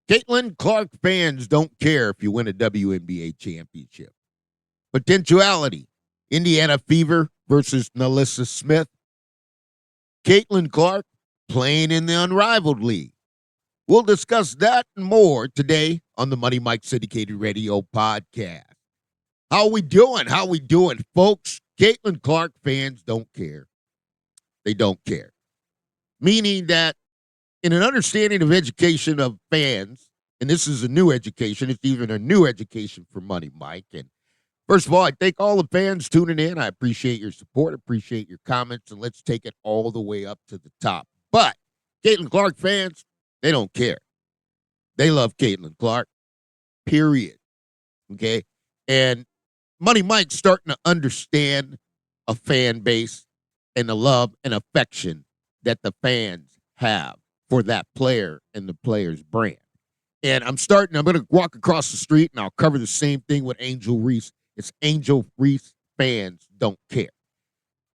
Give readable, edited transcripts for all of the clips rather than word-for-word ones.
Caitlin Clark fans don't care if you win a WNBA championship. Potentiality. Indiana Fever versus NaLyssa Smith. Caitlin Clark playing in the Unrivaled League. We'll discuss that and more today on the Money Mike Syndicated Radio podcast. How we doing? How we doing, folks? Caitlin Clark fans don't care. They don't care. Meaning that in an understanding of education of fans, and this is a new education, it's even a new education for Money Mike. And first of all, I thank all the fans tuning in. I appreciate your support, appreciate your comments, and let's take it all the way up to the top. But Caitlin Clark fans, they don't care. They love Caitlin Clark, period. Okay? And Money Mike's starting to understand a fan base and the love and affection that the fans have for that player and the player's brand. And I'm going to walk across the street and I'll cover the same thing with Angel Reese. It's Angel Reese fans don't care.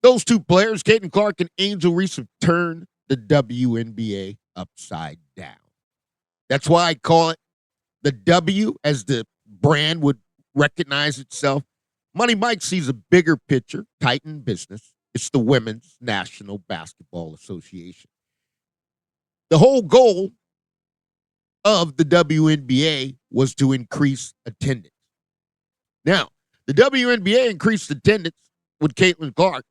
Those two players, Caitlin Clark and Angel Reese, have turned the WNBA upside down. That's why I call it the W, as the brand would recognize itself. Money Mike sees a bigger picture, Titan business. It's the Women's National Basketball Association. The whole goal of the WNBA was to increase attendance. Now, the WNBA increased attendance with Caitlin Clark.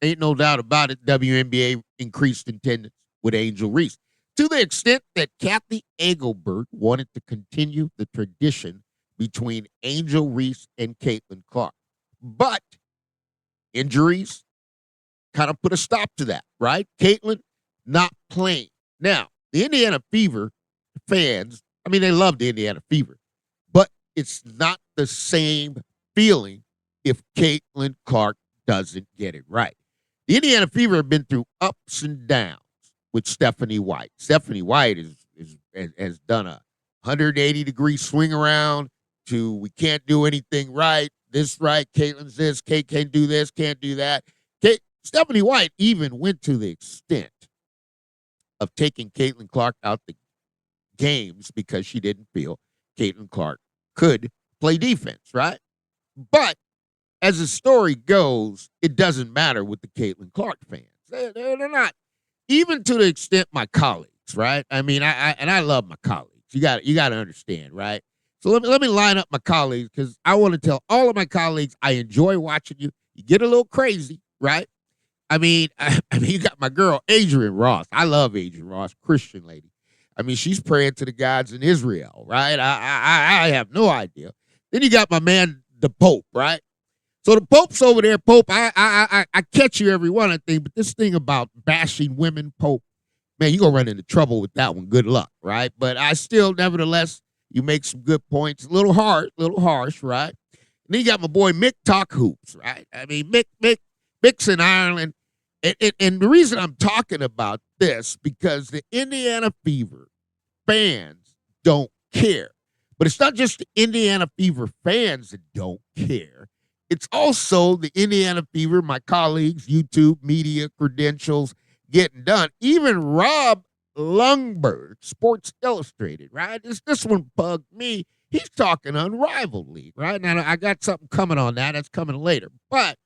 Ain't no doubt about it. WNBA increased attendance with Angel Reese, to the extent that Kathy Engelbert wanted to continue the tradition between Angel Reese and Caitlin Clark. But injuries kind of put a stop to that, right? Caitlin not playing. Now, the Indiana Fever fans, they love the Indiana Fever, but it's not the same feeling if Caitlin Clark doesn't get it right. The Indiana Fever have been through ups and downs with Stephanie White. Stephanie White has done a 180-degree swing around to we can't do anything right, this right, Caitlin's this, Kate can't do this, can't do that. Stephanie White even went to the extent of taking Caitlin Clark out the games because she didn't feel Caitlin Clark could play defense, right? But as the story goes, it doesn't matter with the Caitlin Clark fans. They're not, even to the extent my colleagues, right? I love my colleagues. You got to understand, right? So let me line up my colleagues, because I want to tell all of my colleagues I enjoy watching you. You get a little crazy, right? You got my girl, Adrian Ross. I love Adrian Ross, Christian lady. She's praying to the gods in Israel, right? I have no idea. Then you got my man, the Pope, right? So the Pope's over there. Pope, I catch you every one, I think, but this thing about bashing women, Pope, man, you're going to run into trouble with that one. Good luck, right? But I still, nevertheless, you make some good points. A little hard, a little harsh, right? And then you got my boy Mick Talk Hoops, right? Mick's in Ireland. And the reason I'm talking about this, because the Indiana Fever fans don't care. But it's not just the Indiana Fever fans that don't care. It's also the Indiana Fever, my colleagues, YouTube, media, credentials, getting done. Even Rob Lungberg, Sports Illustrated, right? This one bugged me. He's talking Unrivaled League, right? Now, I got something coming on that. That's coming later. But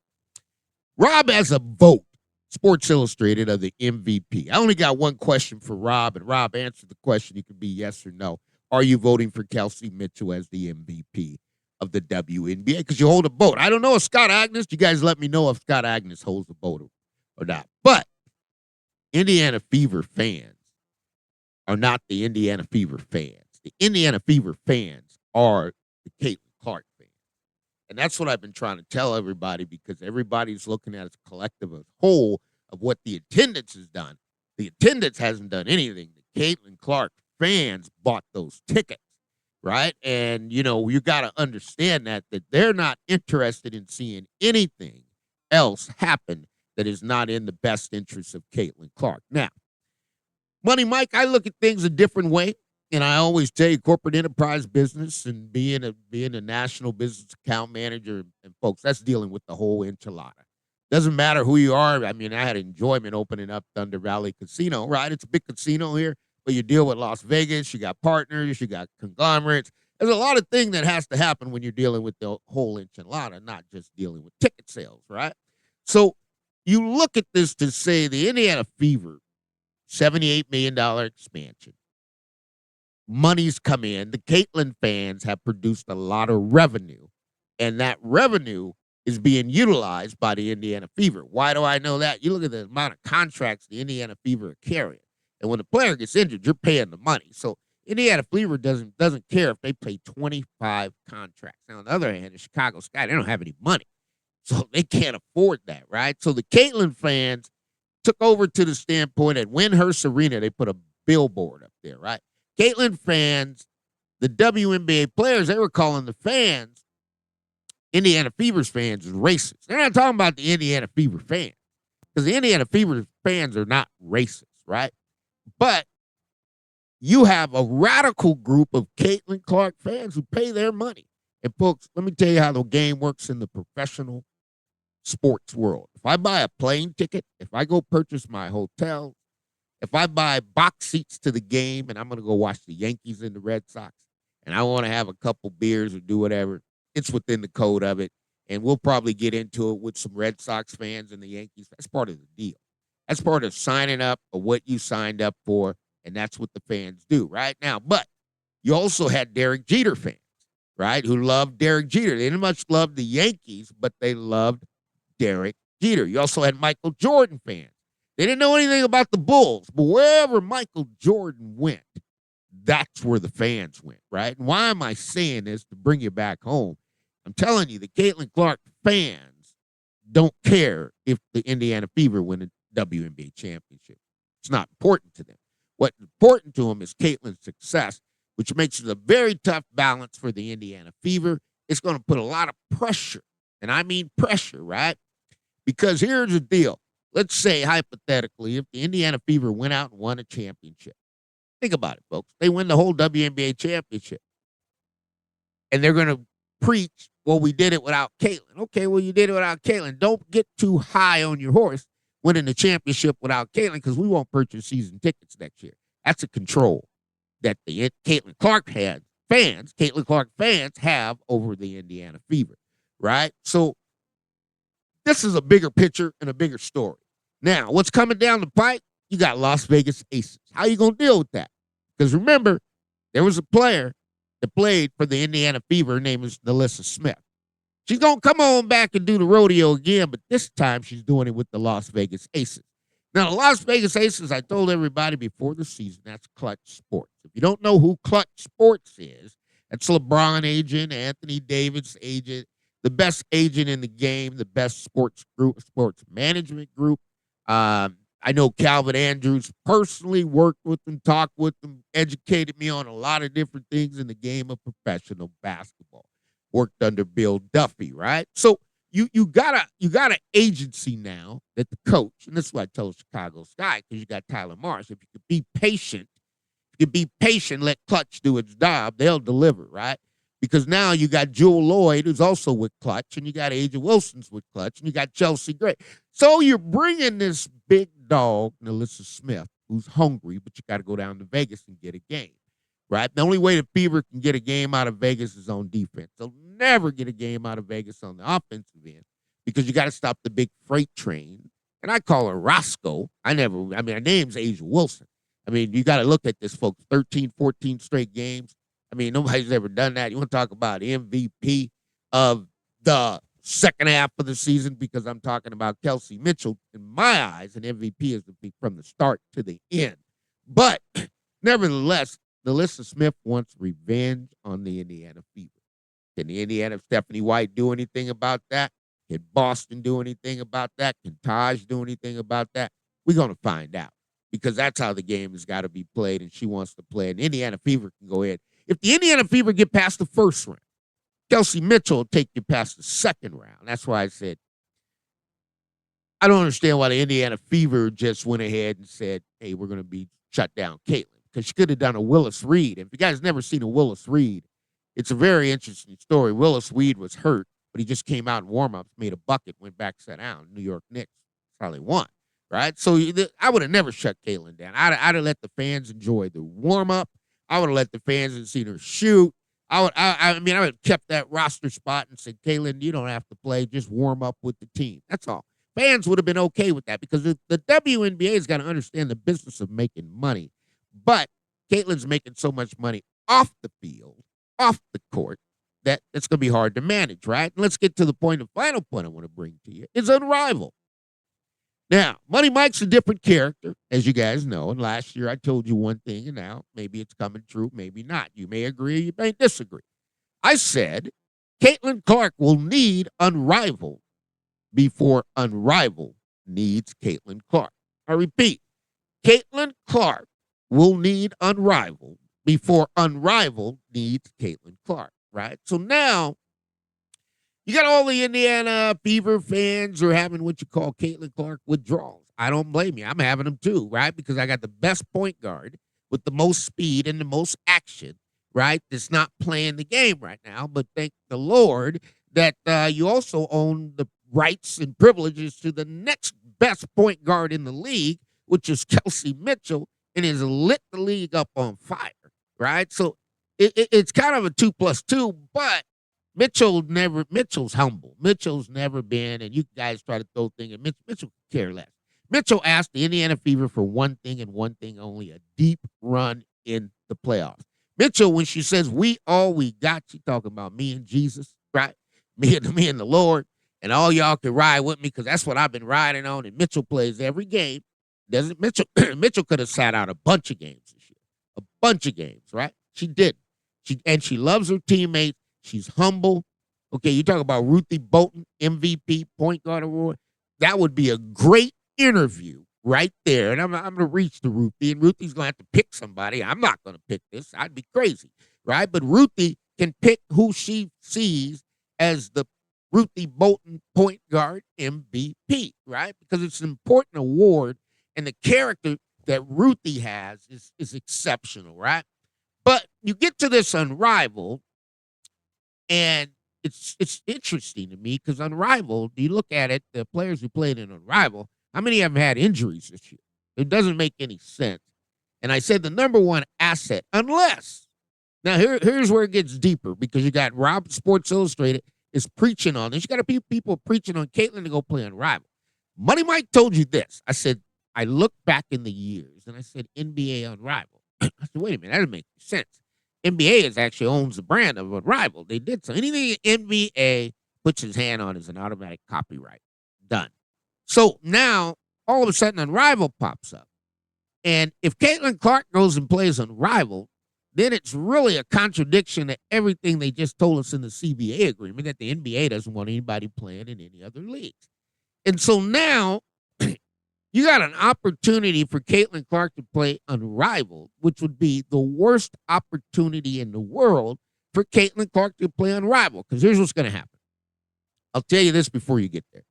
Rob has a vote, Sports Illustrated, of the MVP. I only got one question for Rob, and Rob answered the question. It could be yes or no. Are you voting for Kelsey Mitchell as the MVP of the WNBA? Because you hold a vote. I don't know if Scott Agnes, you guys let me know if Scott Agnes holds the vote or not. But Indiana Fever fans are not the Indiana Fever fans. The Indiana Fever fans are the Caitlin Clark fans. And that's what I've been trying to tell everybody, because everybody's looking at it as a collective as whole of what the attendance has done. The attendance hasn't done anything. The Caitlin Clark fans bought those tickets, right? And, you got to understand that they're not interested in seeing anything else happen that is not in the best interest of Caitlin Clark. Now, Money Mike, I look at things a different way. And I always tell you, corporate enterprise business and being a national business account manager, and folks, that's dealing with the whole enchilada. Doesn't matter who you are. I had enjoyment opening up Thunder Valley Casino, right? It's a big casino here. But you deal with Las Vegas, you got partners, you got conglomerates. There's a lot of things that has to happen when you're dealing with the whole enchilada, not just dealing with ticket sales, right? So you look at this to say the Indiana Fever, $78 million expansion. Money's come in. The Caitlin fans have produced a lot of revenue, and that revenue is being utilized by the Indiana Fever. Why do I know that? You look at the amount of contracts the Indiana Fever are carrying, and when the player gets injured, you're paying the money. So Indiana Fever doesn't care if they play 25 contracts. Now, on the other hand, the Chicago Sky, they don't have any money, so they can't afford that, right? So the Caitlin fans took over to the standpoint at Windhurst Arena, they put a billboard up there, right? Caitlin fans, the WNBA players, they were calling the fans, Indiana Fever's fans, is racist. They're not talking about the Indiana Fever fans, because the Indiana Fever fans are not racist, right? But you have a radical group of Caitlin Clark fans who pay their money. And folks, let me tell you how the game works in the professional sports world. If I buy a plane ticket, if I go purchase my hotel, if I buy box seats to the game and I'm going to go watch the Yankees and the Red Sox, and I want to have a couple beers or do whatever, it's within the code of it. And we'll probably get into it with some Red Sox fans and the Yankees. That's part of the deal. That's part of signing up for what you signed up for, and that's what the fans do right now. But you also had Derek Jeter fans, right, who loved Derek Jeter. They didn't much love the Yankees, but they loved Derek Jeter. You also had Michael Jordan fans. They didn't know anything about the Bulls, but wherever Michael Jordan went, that's where the fans went, right? And why am I saying this to bring you back home? I'm telling you, the Caitlin Clark fans don't care if the Indiana Fever win a WNBA championship. It's not important to them. What's important to them is Caitlin's success, which makes it a very tough balance for the Indiana Fever. It's going to put a lot of pressure, and I mean pressure, right? Because here's the deal. Let's say, hypothetically, if the Indiana Fever went out and won a championship. Think about it, folks. They win the whole WNBA championship. And they're going to preach, well, we did it without Caitlin. Okay, well, you did it without Caitlin. Don't get too high on your horse winning the championship without Caitlin, because we won't purchase season tickets next year. That's a control that the Caitlin Clark fans have over the Indiana Fever, right? So this is a bigger picture and a bigger story. Now, what's coming down the pipe? You got Las Vegas Aces. How you going to deal with that? Because remember, there was a player that played for the Indiana Fever. Her name is NaLyssa Smith. She's going to come on back and do the rodeo again, but this time she's doing it with the Las Vegas Aces. Now, the Las Vegas Aces, I told everybody before the season, that's Clutch Sports. If you don't know who Clutch Sports is, that's LeBron agent, Anthony Davis agent, the best agent in the game, the best sports management group. I know Calvin Andrews personally, worked with them, talked with them, educated me on a lot of different things in the game of professional basketball. Worked under Bill Duffy, right? So you got an agency now that the coach, and this is what I tell Chicago Sky, because you got Tyler Marsh. If you could be patient, let Clutch do its job, they'll deliver, right? Because now you got Jewel Lloyd, who's also with Clutch, and you got Aja Wilson's with Clutch, and you got Chelsea Gray. So you're bringing this big dog, NaLyssa Smith, who's hungry, but you got to go down to Vegas and get a game, right? The only way the Fever can get a game out of Vegas is on defense. They'll never get a game out of Vegas on the offensive end, because you got to stop the big freight train. And I call her Roscoe. Her name's Aja Wilson. I mean, you got to look at this, folks, 13, 14 straight games. I mean, nobody's ever done that. You want to talk about MVP of the second half of the season, because I'm talking about Kelsey Mitchell. In my eyes, an MVP is from the start to the end. But nevertheless, NaLyssa Smith wants revenge on the Indiana Fever. Can the Indiana Stephanie White do anything about that? Can Boston do anything about that? Can Taj do anything about that? We're going to find out, because that's how the game has got to be played, and she wants to play. And Indiana Fever can go ahead. If the Indiana Fever get past the first round, Kelsey Mitchell will take you past the second round. That's why I said, I don't understand why the Indiana Fever just went ahead and said, hey, we're going to be shut down Caitlin, because she could have done a Willis Reed. And if you guys never seen a Willis Reed, it's a very interesting story. Willis Reed was hurt, but he just came out in warm-ups, made a bucket, went back, sat down. New York Knicks. That's how they won. right? So I would have never shut Caitlin down. I'd have let the fans enjoy the warm up. I would have let the fans and seen her shoot. I mean, I would have kept that roster spot and said, Caitlin, you don't have to play. Just warm up with the team. That's all. Fans would have been okay with that because the WNBA has got to understand the business of making money. But Caitlin's making so much money off the field, off the court, that it's going to be hard to manage, right? And let's get to the final point I want to bring to you. It's Unrivaled. Now, Money Mike's a different character, as you guys know. And last year I told you one thing, and now maybe it's coming true, maybe not. You may agree, you may disagree. I said Caitlin Clark will need Unrivaled before Unrivaled needs Caitlin Clark. I repeat, Caitlin Clark will need Unrivaled before Unrivaled needs Caitlin Clark, right? So now you got all the Indiana Fever fans who are having what you call Caitlin Clark withdrawals. I don't blame you. I'm having them too, right? Because I got the best point guard with the most speed and the most action, right? That's not playing the game right now. But thank the Lord that you also own the rights and privileges to the next best point guard in the league, which is Kelsey Mitchell, and has lit the league up on fire, right? So it's kind of a 2+2, but Mitchell's humble. Mitchell's never been, and you guys try to throw things, and Mitchell could care less. Mitchell asked the Indiana Fever for one thing and one thing only, a deep run in the playoffs. Mitchell, when she says we got, she talking about me and Jesus, right? Me and the Lord, and all y'all can ride with me because that's what I've been riding on. And Mitchell plays every game. Doesn't Mitchell? Mitchell could have sat out a bunch of games this year, a bunch of games, right? She did. She loves her teammates. She's humble. Okay, you talk about Ruthie Bolton, MVP, point guard award. That would be a great interview right there. And I'm going to reach to Ruthie, and Ruthie's going to have to pick somebody. I'm not going to pick this. I'd be crazy, right? But Ruthie can pick who she sees as the Ruthie Bolton point guard MVP, right? Because it's an important award, and the character that Ruthie has is exceptional, right? But you get to this Unrivaled, and it's interesting to me because Unrivaled, you look at it, the players who played in Unrivaled, how many of them had injuries this year? It doesn't make any sense. And I said the number one asset, unless, now here's where it gets deeper because you got Rob Sports Illustrated is preaching on this. You got a few people preaching on Caitlin to go play Unrivaled. Money Mike told you this. I said, I looked back in the years and I said NBA Unrivaled. I said, wait a minute, that doesn't make sense. NBA actually owns the brand of Unrivaled. They did so. Anything NBA puts his hand on is an automatic copyright. Done. So now, all of a sudden, Unrivaled pops up. And if Caitlin Clark goes and plays Unrivaled, then it's really a contradiction to everything they just told us in the CBA agreement that the NBA doesn't want anybody playing in any other leagues. And so now you got an opportunity for Caitlin Clark to play Unrivaled, which would be the worst opportunity in the world for Caitlin Clark to play Unrivaled. Because here's what's going to happen. I'll tell you this before you get there.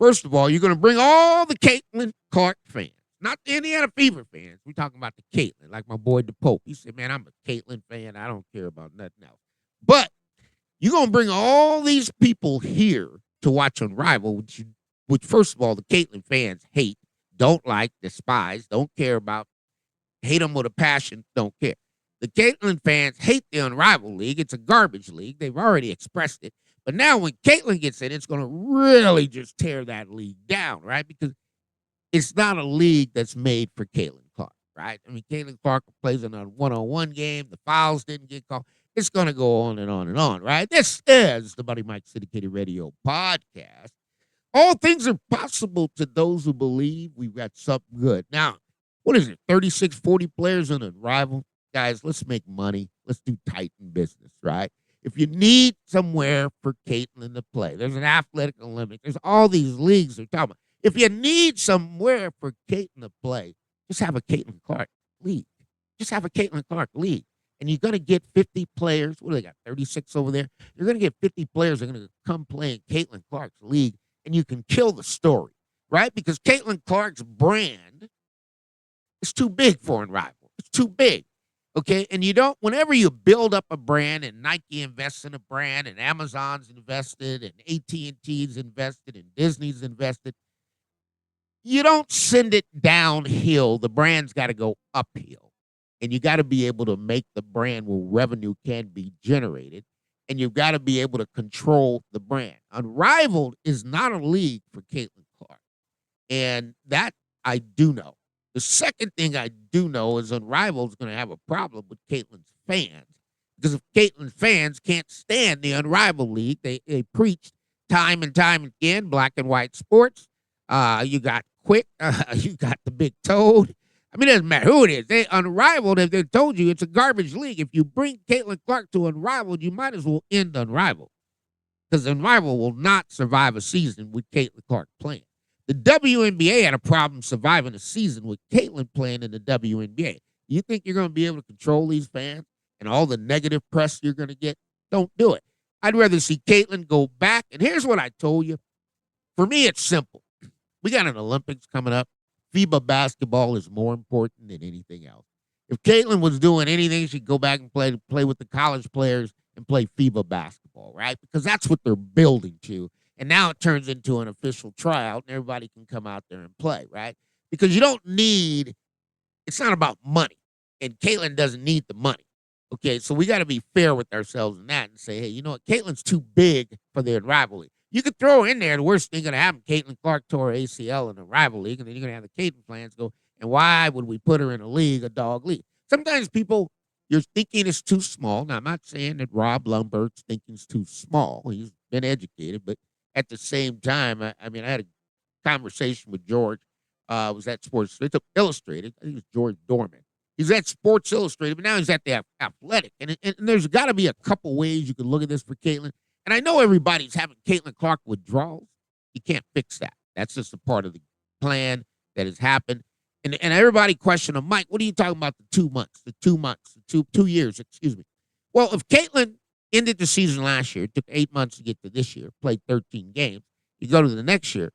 First of all, you're going to bring all the Caitlin Clark fans, not the Indiana Fever fans. We're talking about the Caitlin, like my boy DePope. He said, man, I'm a Caitlin fan. I don't care about nothing else. But you're going to bring all these people here to watch Unrivaled, which first of all, the Caitlin fans hate, don't like, despise, don't care about, hate them with a passion, don't care. The Caitlin fans hate the Unrivaled League. It's a garbage league. They've already expressed it. But now when Caitlin gets in, it's going to really just tear that league down, right? Because it's not a league that's made for Caitlin Clark, right? I mean, Caitlin Clark plays in a one-on-one game. The fouls didn't get called. It's going to go on and on and on, right? This is the Money Mike Syndicated Radio podcast. All things are possible to those who believe we've got something good. Now, what is it, 36, 40 players in a rival? Guys, let's make money. Let's do Titan business, right? If you need somewhere for Caitlin to play, there's an athletic Olympic. There's all these leagues they're talking about. If you need somewhere for Caitlin to play, just have a Caitlin Clark league. Just have a Caitlin Clark league. And you're going to get 50 players. What do they got, 36 over there? You're going to get 50 players that are going to come play in Caitlin Clark's league, and you can kill the story, right? Because Caitlin Clark's brand is too big for Unrivaled. It's too big. Okay, and you don't, whenever you build up a brand and Nike invests in a brand and Amazon's invested and AT&T's invested and Disney's invested, you don't send it downhill. The brand's got to go uphill. And you got to be able to make the brand where revenue can be generated. And you've got to be able to control the brand. Unrivaled is not a league for Caitlin Clark. And that I do know. The second thing I do know is Unrivaled is going to have a problem with Caitlin's fans. Because if Caitlin fans can't stand the Unrivaled League, they preached time and time again, black and white sports. You got Quick, you got the Big Toad. I mean, it doesn't matter who it is. They Unrivaled, if they told you it's a garbage league, if you bring Caitlin Clark to Unrivaled, you might as well end Unrivaled. Because Unrivaled will not survive a season with Caitlin Clark playing. The WNBA had a problem surviving a season with Caitlin playing in the WNBA. You think you're going to be able to control these fans and all the negative press you're going to get? Don't do it. I'd rather see Caitlin go back. And here's what I told you. For me, it's simple. We got an Olympics coming up. FIBA basketball is more important than anything else. If Caitlin was doing anything, she'd go back and play with the college players and play FIBA basketball, right? Because that's what they're building to. And now it turns into an official tryout, and everybody can come out there and play, right? Because you don't need, it's not about money. And Caitlin doesn't need the money. Okay, so we got to be fair with ourselves in that and say, hey, you know what? Caitlin's too big for the rivalry. You could throw her in there. The worst thing going to happen, Caitlin Clark tore ACL in the rival league, and then you're going to have the Caitlin fans go, and why would we put her in a league, a dog league? Sometimes people, you're thinking it's too small. Now, I'm not saying that Rob Lumbert's thinking it's too small. He's been educated, but at the same time, I had a conversation with George. Was at Sports Illustrated. I think it was George Dorman. He's at Sports Illustrated, but now he's at the Athletic. And there's got to be a couple ways you can look at this for Caitlin. And I know everybody's having Caitlin Clark withdrawals. You can't fix that. That's just a part of the plan that has happened. And everybody questioned him, Mike, what are you talking about the 2 months, the 2 years, excuse me. Well, if Caitlin ended the season last year, it took 8 months to get to this year, played 13 games, you go to the next year,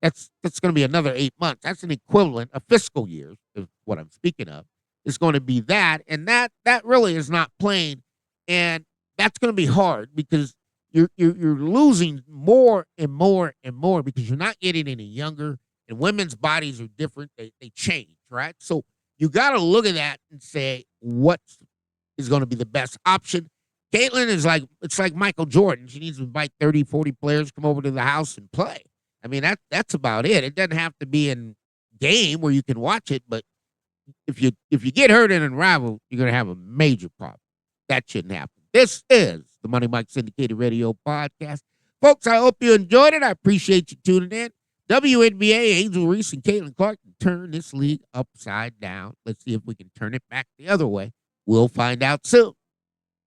that's going to be another 8 months. That's an equivalent, a fiscal year, is what I'm speaking of. It's going to be that, and that really is not playing, and that's going to be hard because you're losing more and more and more because you're not getting any younger, and women's bodies are different. They change, right? So you got to look at that and say what is going to be the best option. Caitlin is it's like Michael Jordan. She needs to invite 30, 40 players to come over to the house and play. I mean, that's about it. It doesn't have to be in game where you can watch it, but if you get hurt in a rival, you're going to have a major problem. That shouldn't happen. This is the Money Mike Syndicated Radio Podcast. Folks, I hope you enjoyed it. I appreciate you tuning in. WNBA, Angel Reese and Caitlin Clark can turn this league upside down. Let's see if we can turn it back the other way. We'll find out soon.